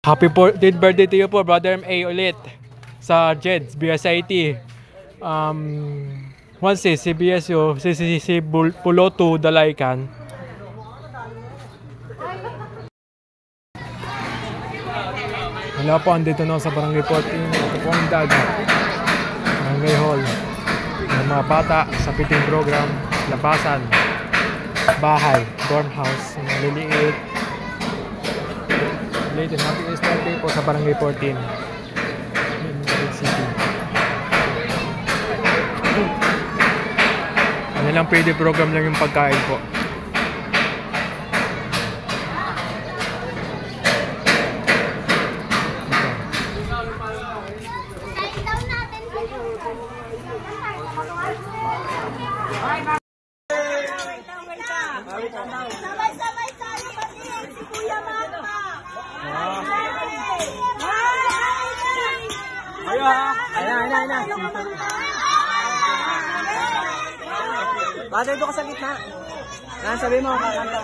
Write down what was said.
Happy 14th birthday to you po, Brother MA ulit sa JEDS, BSIT. Once si CBSU, si Puloto Dalaykan. Wala po, andito na sa Barangay 14. Ito po ang dagat. Barangay Hall. Ang mga bata sa pitting program, labasan, bahay, dorm house, maliliit. Late and happy Easter Day po sa Barangay 14 in Cavite City. Ano lang, pwede program lang yung pagkain po. Sabay-sabay tayo kasi si Kuya Marta. Ayo ha. Ayan. Bata, ito ka sa gitna. Sabi mo, kakanta.